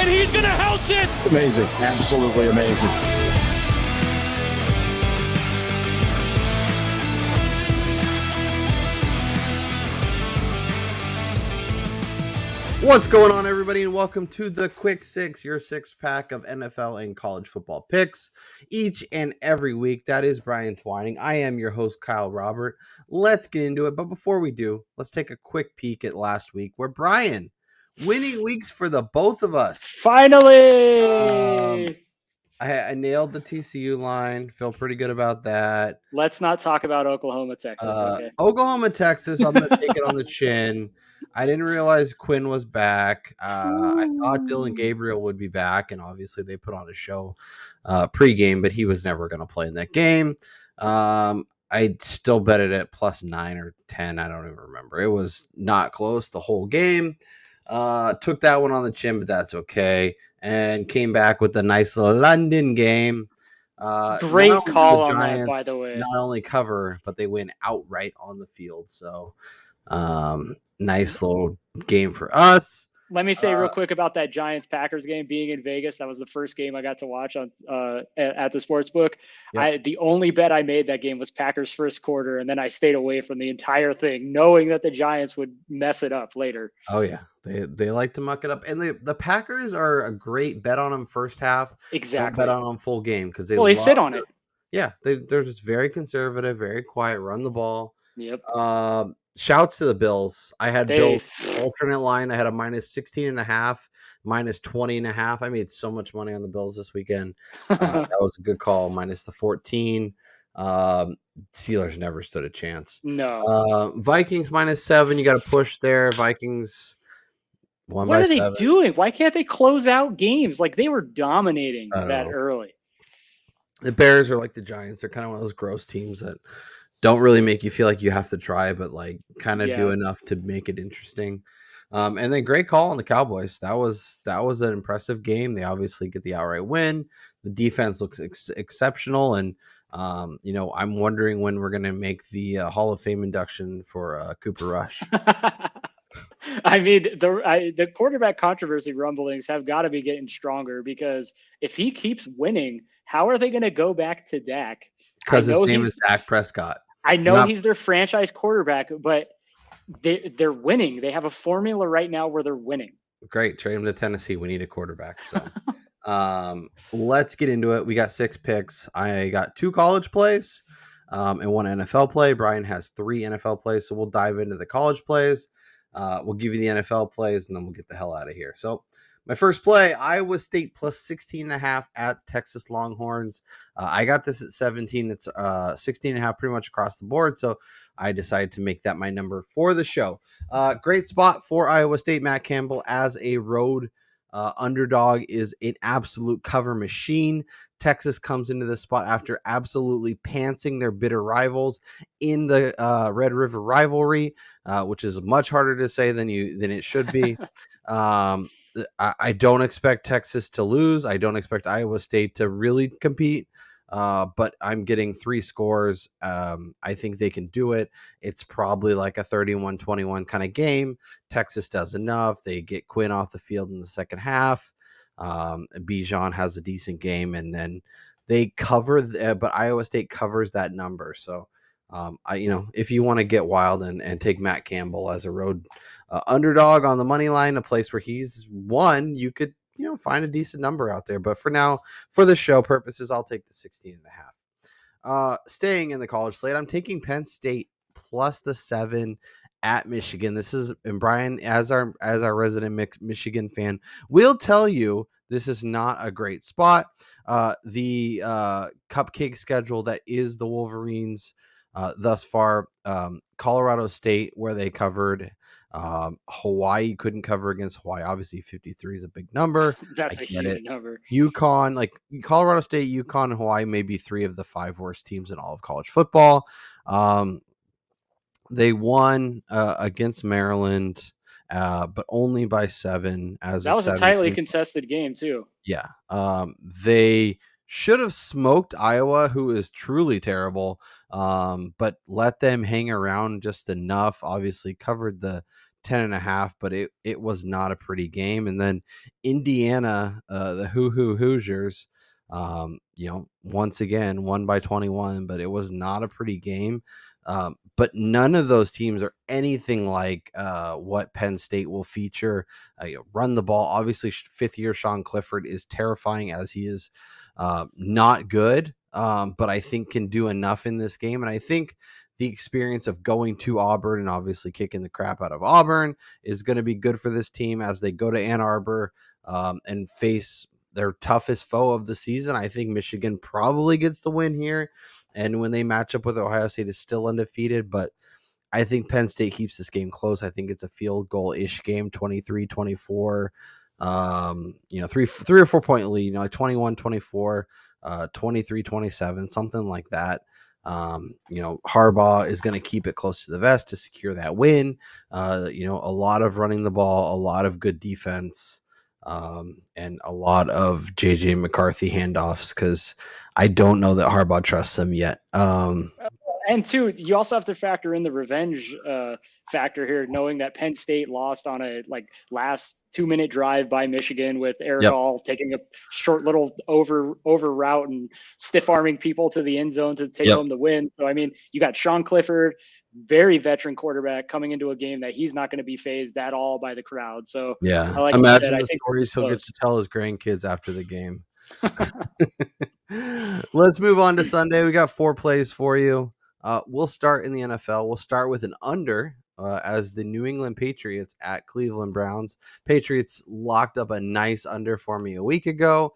and he's going to house it. It's amazing. Absolutely amazing. What's going on, everybody, and welcome to the Quick Six, your six-pack of NFL and college football picks each and every week. That is Brian Twining. I am your host, Kyle Robert. Let's get into it, but before we do, let's take a quick peek at last week, where Brian, winning weeks for the both of us. Finally! I nailed the TCU line. Feel pretty good about that. Let's not talk about Oklahoma, Texas. Okay. Oklahoma, Texas, I'm going to take it on the chin. I didn't realize Quinn was back. I thought Dylan Gabriel would be back, and obviously they put on a show pregame, but he was never going to play in that game. I still bet it at +9 or 10. I don't even remember. It was not close the whole game. Took that one on the chin, but that's okay. And came back with a nice little London game. Great call on that, by the way. Not only cover, but they win outright on the field. So, nice little game for us. Let me say real quick about that Giants-Packers game being in Vegas. That was the first game I got to watch on at the sportsbook. Yep. The only bet I made that game was Packers first quarter, and then I stayed away from the entire thing, knowing that the Giants would mess it up later. Oh, yeah. They like to muck it up. And the Packers are a great bet on them first half. Exactly. Bet on them full game because they sit on it. Yeah, they're just very conservative, very quiet, run the ball. Yep. Shouts to the Bills. I had Bills alternate line. I had a -16.5, -20.5. I made so much money on the Bills this weekend. That was a good call. Minus the 14. Steelers never stood a chance. No. Vikings -7. You got to push there. Vikings won by 7. What are they doing? Why can't they close out games? Like, they were dominating that early. The Bears are like the Giants. They're kind of one of those gross teams that don't really make you feel like you have to try, but like kind of do enough to make it interesting. And then great call on the Cowboys. That was an impressive game. They obviously get the outright win. The defense looks exceptional. And, I'm wondering when we're going to make the Hall of Fame induction for Cooper Rush. I mean, the quarterback controversy rumblings have got to be getting stronger, because if he keeps winning, how are they going to go back to Dak? Because his name is Dak Prescott. I know he's their franchise quarterback, but they're winning. They have a formula right now where they're winning. Great. Trade him to Tennessee. We need a quarterback. So let's get into it. We got 6 picks. I got 2 college plays and 1 NFL play. Brian has 3 NFL plays. So we'll dive into the college plays. We'll give you the NFL plays, and then we'll get the hell out of here. So my first play, Iowa State +16.5 at Texas Longhorns. I got this at 17. It's 16.5 pretty much across the board. So I decided to make that my number for the show. Great spot for Iowa State. Matt Campbell as a road underdog is an absolute cover machine. Texas comes into this spot after absolutely pantsing their bitter rivals in the Red River rivalry, which is much harder to say than it should be. I don't expect Texas to lose. I don't expect Iowa State to really compete, but I'm getting 3 scores. I think they can do it. It's probably like a 31-21 kind of game. Texas does enough. They get Quinn off the field in the second half. Bijan has a decent game, and then they cover, but Iowa State covers that number. So, if you want to get wild and take Matt Campbell as a road underdog on the money line, a place where he's won, you could, find a decent number out there. But for now, for the show purposes, I'll take the 16.5. Staying in the college slate, I'm taking Penn State +7 at Michigan. This is, and Brian, as our resident Michigan fan, will tell you this is not a great spot. The cupcake schedule that is the Wolverines thus far, Colorado State, where they covered. Hawaii couldn't cover against Hawaii. Obviously 53 is a big number. That's a huge number. UConn, like Colorado State, UConn, and Hawaii may be 3 of the 5 worst teams in all of college football. They won against Maryland, but only by 7. That was a tightly contested game too. Yeah. They should have smoked Iowa, who is truly terrible, but let them hang around just enough. Obviously covered the 10.5, but it was not a pretty game. And then Indiana, the Hoosiers, once again won by 21, but it was not a pretty game. But none of those teams are anything like what Penn State will feature. Run the ball. Obviously, fifth-year Sean Clifford is terrifying, as he is not good, but I think can do enough in this game. And I think the experience of going to Auburn and obviously kicking the crap out of Auburn is going to be good for this team as they go to Ann Arbor and face their toughest foe of the season. I think Michigan probably gets the win here. And when they match up with Ohio State, is still undefeated, but I think Penn State keeps this game close. I think it's a field goal-ish game, 23-24, three or 4 point lead, like 21-24, 23-27, something like that. Harbaugh is going to keep it close to the vest to secure that win. A lot of running the ball, a lot of good defense, and a lot of JJ McCarthy handoffs, because I don't know that Harbaugh trusts him yet. And two, you also have to factor in the revenge factor here, knowing that Penn State lost on a last 2-minute drive by Michigan with Eric All taking a short little over route and stiff arming people to the end zone to take home the win. So, I mean, you got Sean Clifford, very veteran quarterback, coming into a game that he's not going to be phased at all by the crowd. So, imagine the stories he'll get to tell his grandkids after the game. Let's move on to Sunday. We got 4 plays for you. We'll start in the NFL. We'll start with an under as the New England Patriots at Cleveland Browns. Patriots locked up a nice under for me a week ago.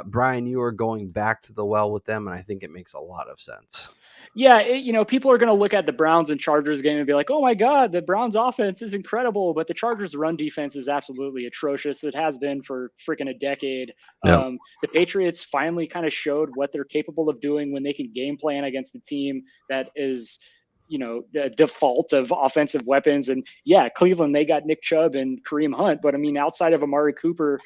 Brian, you are going back to the well with them, and I think it makes a lot of sense. Yeah, people are going to look at the Browns and Chargers game and be like, oh my God, the Browns offense is incredible, but the Chargers run defense is absolutely atrocious. It has been for freaking a decade. Yep. The Patriots finally kind of showed what they're capable of doing when they can game plan against a team that is, the default of offensive weapons. And yeah, Cleveland, they got Nick Chubb and Kareem Hunt, but I mean, outside of Amari Cooper,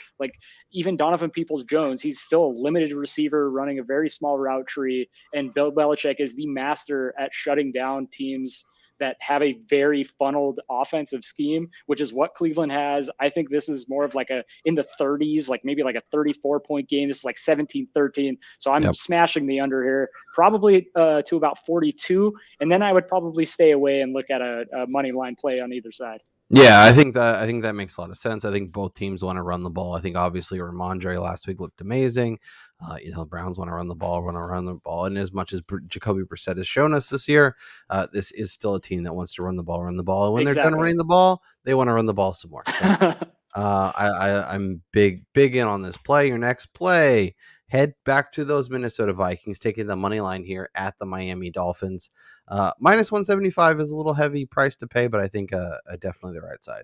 even Donovan Peoples-Jones, he's still a limited receiver running a very small route tree. And Bill Belichick is the master at shutting down teams that have a very funneled offensive scheme, which is what Cleveland has. I think this is more of in the 30s, maybe a 34-point game. This is 17-13. So I'm smashing the under here, probably to about 42. And then I would probably stay away and look at a money line play on either side. Yeah, I think that makes a lot of sense. I think both teams want to run the ball. I think obviously Ramondre last week looked amazing. Browns want to run the ball. And as much as Jacoby Brissett has shown us this year, this is still a team that wants to run the ball. And when they're done running the ball, they want to run the ball some more. So, I'm big in on this play. Your next play, head back to those Minnesota Vikings, taking the money line here at the Miami Dolphins. Minus 175 is a little heavy price to pay, but I think definitely the right side.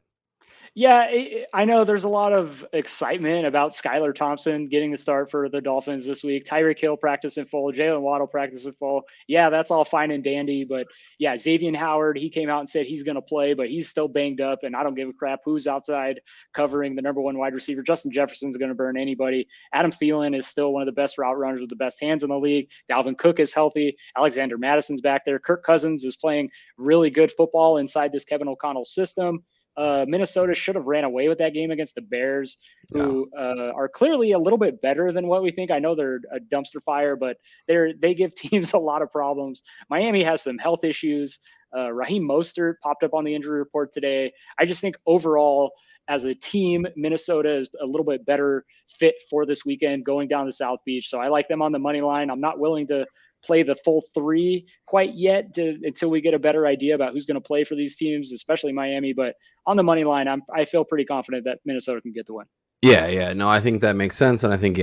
Yeah, I know there's a lot of excitement about Skylar Thompson getting the start for the Dolphins this week. Tyreek Hill practice in full, Jalen Waddle practice in full. Yeah, that's all fine and dandy. But yeah, Xavier Howard, he came out and said he's going to play, but he's still banged up. And I don't give a crap who's outside covering the number 1 wide receiver. Justin Jefferson's going to burn anybody. Adam Thielen is still one of the best route runners with the best hands in the league. Dalvin Cook is healthy. Alexander Madison's back there. Kirk Cousins is playing really good football inside this Kevin O'Connell system. Minnesota should have ran away with that game against the Bears, who are clearly a little bit better than what we think. I know they're a dumpster fire, but they give teams a lot of problems. Miami has some health issues. Raheem Mostert popped up on the injury report today. I just think overall, as a team, Minnesota is a little bit better fit for this weekend going down to South Beach. So I like them on the money line. I'm not willing to play the full 3 quite yet until we get a better idea about who's going to play for these teams, especially Miami. But on the money line, I feel pretty confident that Minnesota can get the win. Yeah. No, I think that makes sense. And I think,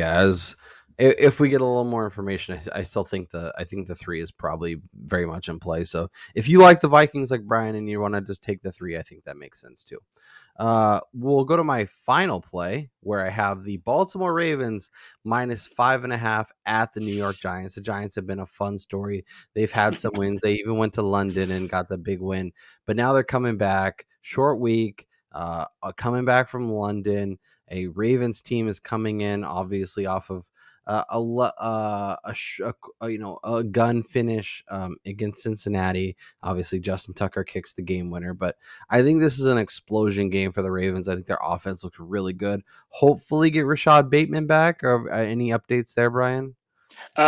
if we get a little more information, I still think the 3 is probably very much in play. So if you like the Vikings like Brian and you want to just take the 3, I think that makes sense too. We'll go to my final play where I have the Baltimore Ravens minus 5.5 at the New York Giants. The Giants have been a fun story. They've had some wins. They even went to London and got the big win, but now they're coming back. Short week, coming back from London. A Ravens team is coming in, obviously off of a gun finish against Cincinnati. Obviously, Justin Tucker kicks the game winner, but I think this is an explosion game for the Ravens. I think their offense looks really good. Hopefully, get Rashad Bateman back. Or any updates there, Brian?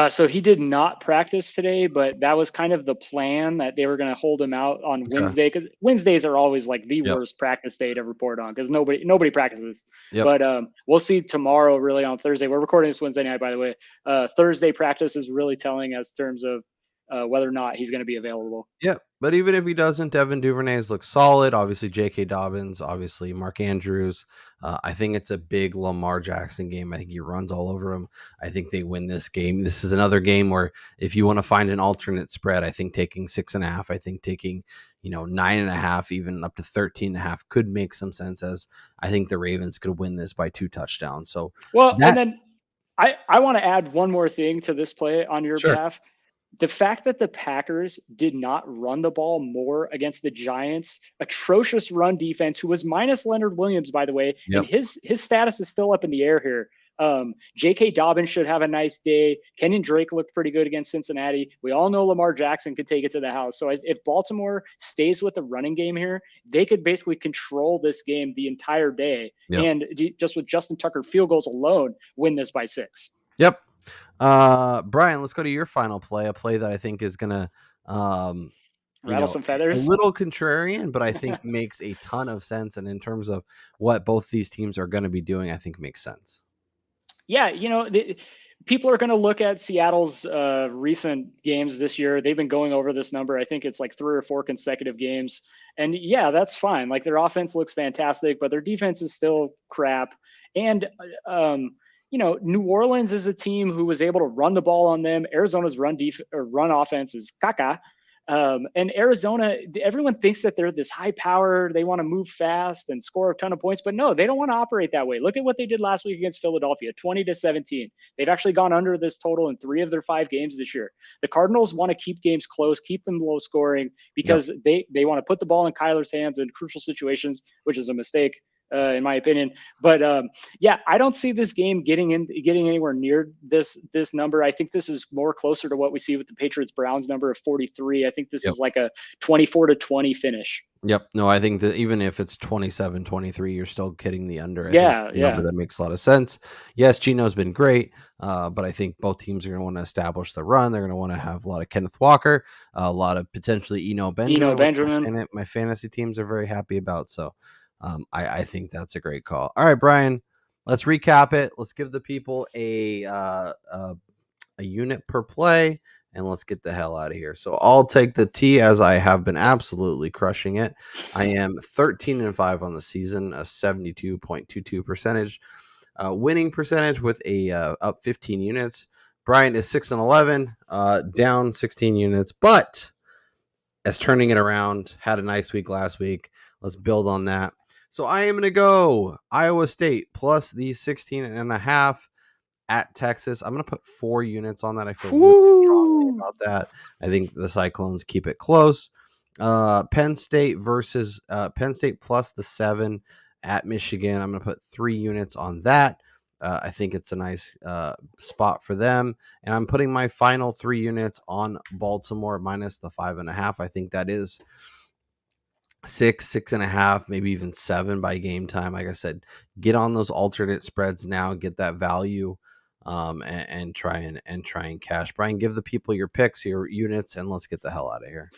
So he did not practice today, but that was kind of the plan, that they were going to hold him out on Wednesday, because Wednesdays are always like the worst practice day to report on because nobody practices. But we'll see tomorrow, really, on Thursday. We're recording this Wednesday night, by the way. Thursday practice is really telling as terms of whether or not he's going to be available. Yep. But even if he doesn't, Devin Duvernay's look solid. Obviously, J.K. Dobbins, obviously Mark Andrews. I think it's a big Lamar Jackson game. I think he runs all over him. I think they win this game. This is another game where if you want to find an alternate spread, I think taking 6.5, I think taking 9.5, even up to 13.5 could make some sense, as I think the Ravens could win this by 2 touchdowns. So and then I want to add one more thing to this play on your behalf. The fact that the Packers did not run the ball more against the Giants' atrocious run defense, who was minus Leonard Williams, by the way, and his status is still up in the air here. J.K. Dobbins should have a nice day. Kenyon Drake looked pretty good against Cincinnati. We all know Lamar Jackson could take it to the house. So if Baltimore stays with the running game here, they could basically control this game the entire day. And just with Justin Tucker field goals alone, win this by 6. Yep. Brian, let's go to your final play, a play that I think is gonna rattle some feathers. A little contrarian, but I think makes a ton of sense, and in terms of what both these teams are going to be doing, I think makes sense. Yeah, people are going to look at Seattle's recent games this year. They've been going over this number. I think it's like 3 or 4 consecutive games. And yeah, that's fine. Like, their offense looks fantastic, but their defense is still crap. And New Orleans is a team who was able to run the ball on them. Arizona's run offense is caca. And Arizona, everyone thinks that they're this high power. They want to move fast and score a ton of points, but no, they don't want to operate that way. Look at what they did last week against Philadelphia, 20-17. They've actually gone under this total in 3 of their 5 games this year. The Cardinals want to keep games close, keep them low scoring, because they want to put the ball in Kyler's hands in crucial situations, which is a mistake. In my opinion, but I don't see this game getting anywhere near this number. I think this is more closer to what we see with the Patriots-Browns number of 43. I think this is like a 24-20 finish. Yep. No, I think that even if it's 27-23, you're still hitting the under. I think number that makes a lot of sense. Yes, Gino's been great, but I think both teams are going to want to establish the run. They're going to want to have a lot of Kenneth Walker, a lot of potentially Eno Benjamin. My fantasy teams are very happy about. So I think that's a great call. All right, Brian, let's recap it. Let's give the people a unit per play, and let's get the hell out of here. So I'll take the T, as I have been absolutely crushing it. I am 13-5 on the season, a 72.22 percentage winning percentage with a up 15 units. Brian is 6-11, down 16 units, but as turning it around, had a nice week last week. Let's build on that. So I am going to go Iowa State plus the 16.5 at Texas. I'm going to put 4 units on that. I feel really strongly about that. I think the Cyclones keep it close. Penn State versus Penn State plus the 7 at Michigan. I'm going to put 3 units on that. I think it's a nice spot for them. And I'm putting my final 3 units on Baltimore minus the 5.5. I think that is 6.5, maybe even 7 by game time. Like I said, get on those alternate spreads now, get that value, and try and cash. Brian, give the people your picks, your units, and let's get the hell out of here.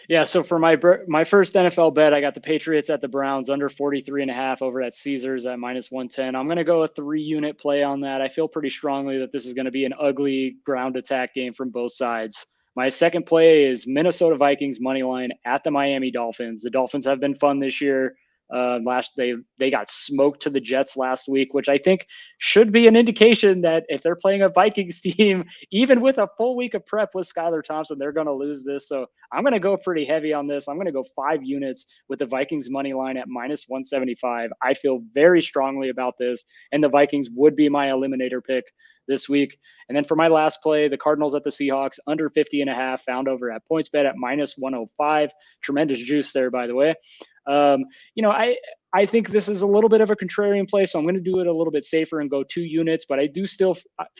Yeah, so for my first NFL bet, I got the Patriots at the Browns under 43.5 over at Caesars at minus 110. I'm going to go a 3-unit play on that. I feel pretty strongly that this is going to be an ugly ground attack game from both sides. My second play is Minnesota Vikings money line at the Miami Dolphins. The Dolphins have been fun this year. They got smoked to the Jets last week, which I think should be an indication that if they're playing a Vikings team, even with a full week of prep with Skylar Thompson, they're going to lose this. So I'm going to go pretty heavy on this. I'm going to go 5 units with the Vikings money line at minus 175. I feel very strongly about this, and the Vikings would be my eliminator pick this week. And then for my last play, the Cardinals at the Seahawks, under 50.5, found over at PointsBet at -105. Tremendous juice there, by the way. I think this is a little bit of a contrarian play, so I'm going to do it a little bit safer and go 2 units, but I do still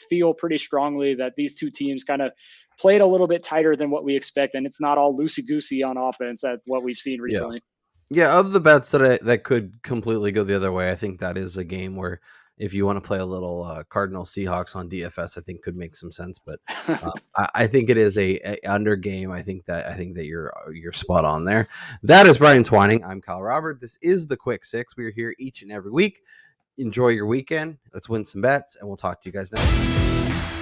feel pretty strongly that these two teams kind of played a little bit tighter than what we expect, and it's not all loosey-goosey on offense at what we've seen recently. Yeah, of the bets that could completely go the other way, I think that is a game where if you want to play a little Cardinal Seahawks on DFS, I think could make some sense. But I think it is a under game. I think that you're spot on there. That is Brian Twining. I'm Kyle Robert. This is the Quick Six. We are here each and every week. Enjoy your weekend. Let's win some bets, and we'll talk to you guys next week.